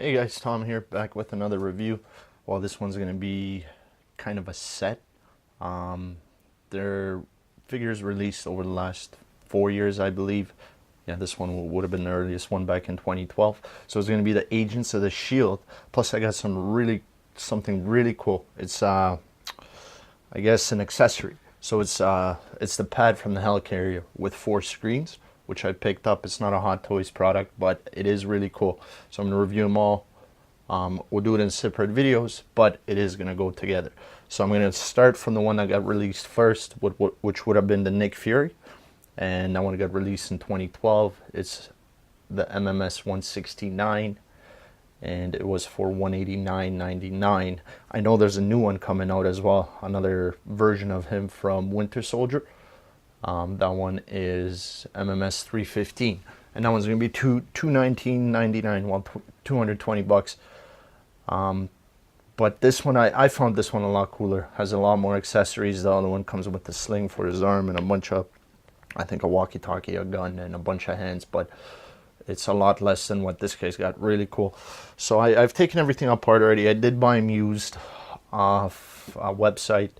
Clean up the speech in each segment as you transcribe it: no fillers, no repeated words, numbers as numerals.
Hey guys, Tom here, back with another review. Well, this one's going to be kind of a set. Their figures released over the last 4 years, I believe. Yeah, this one would have been the earliest one back in 2012. So it's going to be the Agents of the Shield. Plus, I got something really cool. It's I guess an accessory. So it's the pad from the Helicarrier with 4 screens, which I picked up. It's not a Hot Toys product, but it is really cool. So I'm going to review them all. We'll do it in separate videos, but it is going to go together. So I'm going to start from the one that got released first, which would have been the Nick Fury. And that one got released in 2012. It's the MMS 169. And it was for $189.99. I know there's a new one coming out as well, another version of him from Winter Soldier. That one is MMS 315, and that one's gonna be $219.99, well, $220. But this one, I found this one a lot cooler. Has a lot more accessories. The other one comes with the sling for his arm and a bunch of, I think, a walkie-talkie, a gun, and a bunch of hands. But it's a lot less than what this guy's got. Really cool. So I've taken everything apart already. I did buy them used off a website.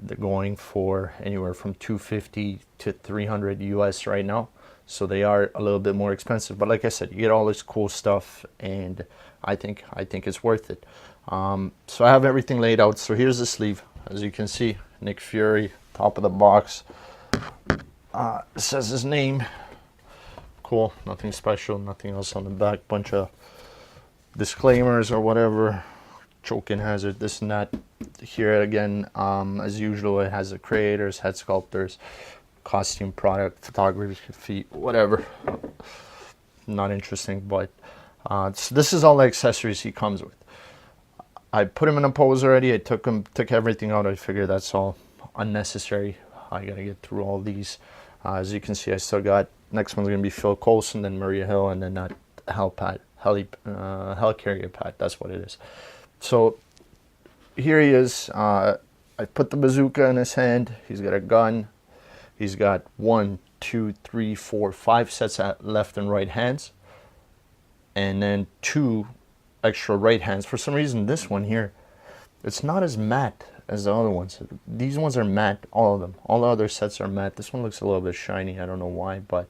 They're going for anywhere from $250 to $300 US right now. So they are a little bit more expensive. But like I said, you get all this cool stuff, and I think it's worth it. So I have everything laid out. So here's the sleeve. As you can see, Nick Fury, top of the box. It says his name. Cool, nothing special, nothing else on the back. Bunch of disclaimers or whatever, choking hazard, this and that. Here again, as usual, it has the creators, head sculptors, costume, product, photography, whatever. Not interesting, but so this is all the accessories he comes with. I put him in a pose already. I took everything out. I figured that's all unnecessary. I gotta get through all these. As you can see, I still got, next one's going to be Phil Coulson, then Maria Hill, and then that Helicarrier pad. That's what it is. So here he is. I put the bazooka in his hand. He's got a gun. He's got 1, 2, 3, 4, 5 sets of left and right hands, and then 2 extra right hands. For some reason, this one here, it's not as matte as the other ones. These ones are matte, all of them. All the other sets are matte. This one looks a little bit shiny. I don't know why, but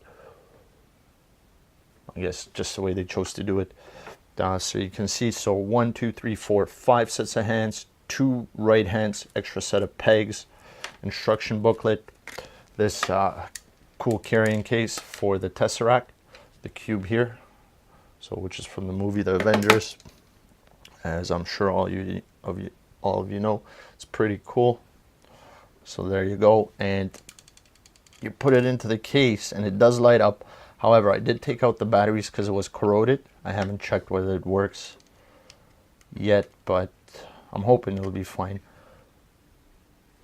I guess just the way they chose to do it. So you can see, so 1, 2, 3, 4, 5 sets of hands, 2 right hands, extra set of pegs, instruction booklet, this cool carrying case for the Tesseract, the cube here, so which is from the movie The Avengers, as I'm sure all of you know. It's pretty cool. So there you go, and you put it into the case and it does light up. However, I did take out the batteries because it was corroded. I haven't checked whether it works yet, but I'm hoping it'll be fine.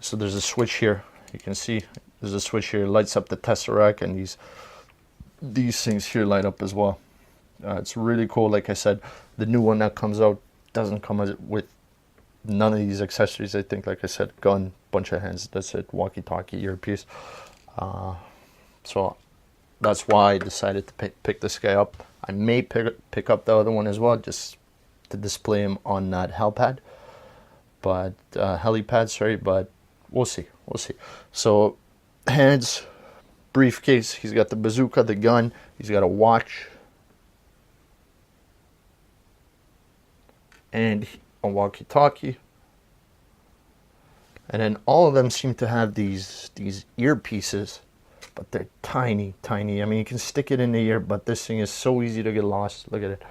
So there's a switch here. You can see there's a switch here. It lights up the Tesseract, and these things here light up as well. It's really cool. Like I said, the new one that comes out doesn't come with none of these accessories. I think, like I said, gun, bunch of hands, that's it, walkie-talkie, earpiece. So that's why I decided to pick this guy up. I may pick up the other one as well, just to display him on that helipad, sorry, but we'll see. So hands, briefcase, he's got the bazooka, the gun, he's got a watch, and a walkie-talkie, and then all of them seem to have these earpieces, but they're tiny. I mean, you can stick it in the ear, but this thing is so easy to get lost. Look at it.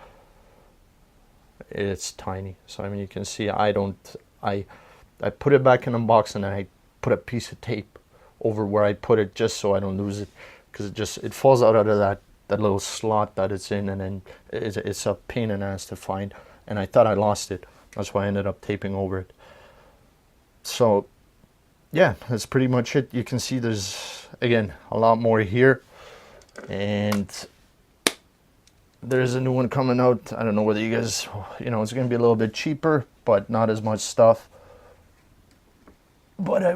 It's tiny. So I mean, you can see I put it back in the box, and then I put a piece of tape over where I put it just so I don't lose it, because it falls out of that little slot that it's in, and then it's a pain in the ass to find, and I thought I lost it. That's why I ended up taping over it. So yeah, that's pretty much it. You can see there's, again, a lot more here, and there's a new one coming out. I don't know whether you guys, it's going to be a little bit cheaper, but not as much stuff. But I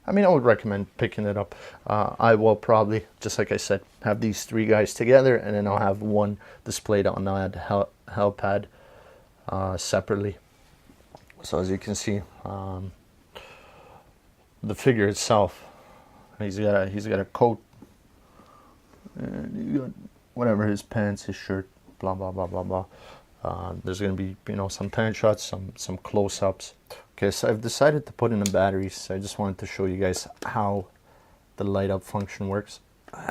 I mean, I would recommend picking it up. I will probably, just like I said, have these three guys together, and then I'll have one displayed on the helipad separately. So as you can see, the figure itself, he's got a coat, and you got whatever, his pants, his shirt, blah blah blah blah blah. There's going to be, you know, some pan shots, some close-ups. Okay, so I've decided to put in the batteries. I just wanted to show you guys how the light up function works.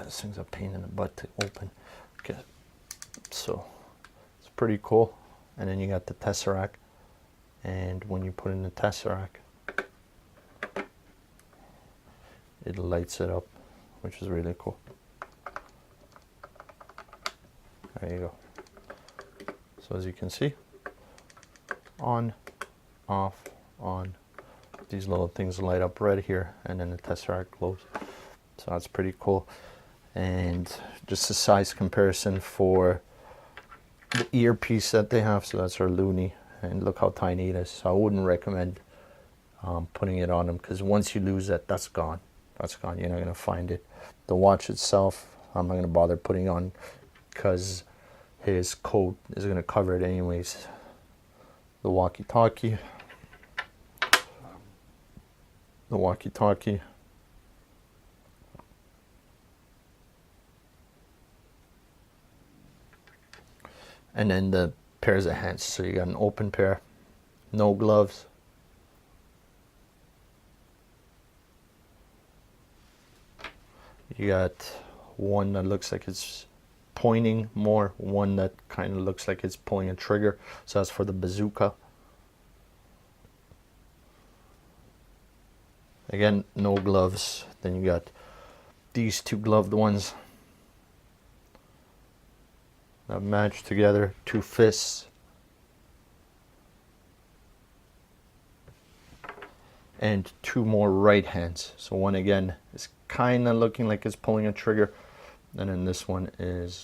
This thing's a pain in the butt to open. Okay, so it's pretty cool. And then you got the Tesseract, and when you put in the Tesseract, it lights it up, which is really cool. There you go. So as you can see, on, off, on, these little things light up right here, and then the Tesseract glows. So that's pretty cool. And just a size comparison for the earpiece that they have, so that's our Looney, and look how tiny it is. So I wouldn't recommend putting it on them, because once you lose that, that's gone. That's gone. You're not going to find it. The watch itself, I'm not going to bother putting on, because his coat is going to cover it anyways. The walkie-talkie. And then the pairs of hands. So you got an open pair, no gloves. You got one that looks like it's pointing more, one that kind of looks like it's pulling a trigger, so that's for the bazooka. Again, no gloves. Then you got these two gloved ones that match together, two fists, and two more right hands. So one again is kind of looking like it's pulling a trigger, and then this one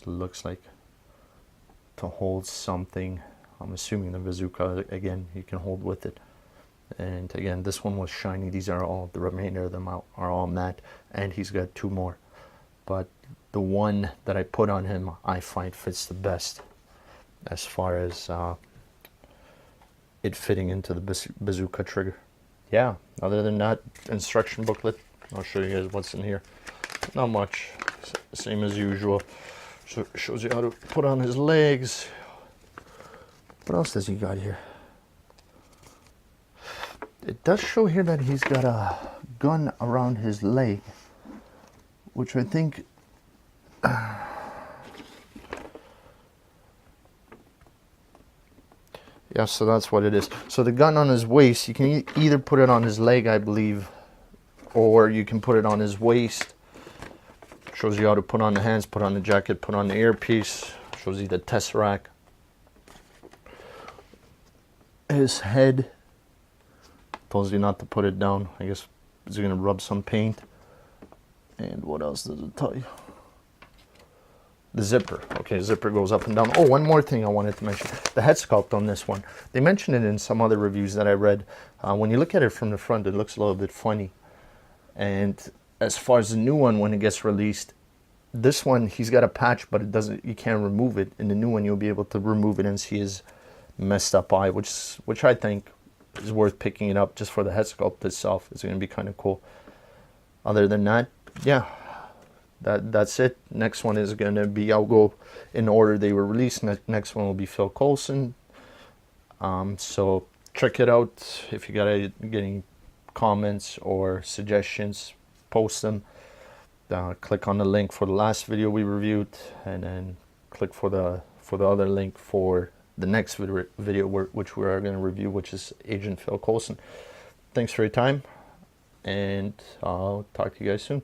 looks like to hold something. I'm assuming the bazooka, again, you can hold with it. And again, this one was shiny. These are all, the remainder of them are all matte, and he's got two more. But the one that I put on him, I find fits the best as far as it fitting into the bazooka trigger. Yeah, other than that, instruction booklet, I'll show you guys what's in here. Not much, same as usual. So shows you how to put on his legs. What else does he got here? It does show here that he's got a gun around his leg, which I think yeah, so that's what it is. So the gun on his waist, you can either put it on his leg, I believe, or you can put it on his waist. Shows you how to put on the hands, put on the jacket, put on the earpiece. Shows you the Tesseract. His head tells you not to put it down. I guess it's going to rub some paint. And what else does it tell you? The zipper. Okay, zipper goes up and down. Oh, one more thing I wanted to mention. The head sculpt on this one. They mentioned it in some other reviews that I read. When you look at it from the front, it looks a little bit funny. And as far as the new one, when it gets released, this one, he's got a patch, but it doesn't, you can't remove it. In the new one, you'll be able to remove it and see his messed up eye, which I think is worth picking it up just for the head sculpt itself. It's going to be kind of cool. Other than that, yeah, that's it. Next one is going to be, I'll go in order they were released. Next one will be Phil Coulson. So check it out. If you got any comments or suggestions, post them. Click on the link for the last video we reviewed, and then click for the other link for the next video which we are going to review, which is Agent Phil Coulson. Thanks for your time, and I'll talk to you guys soon.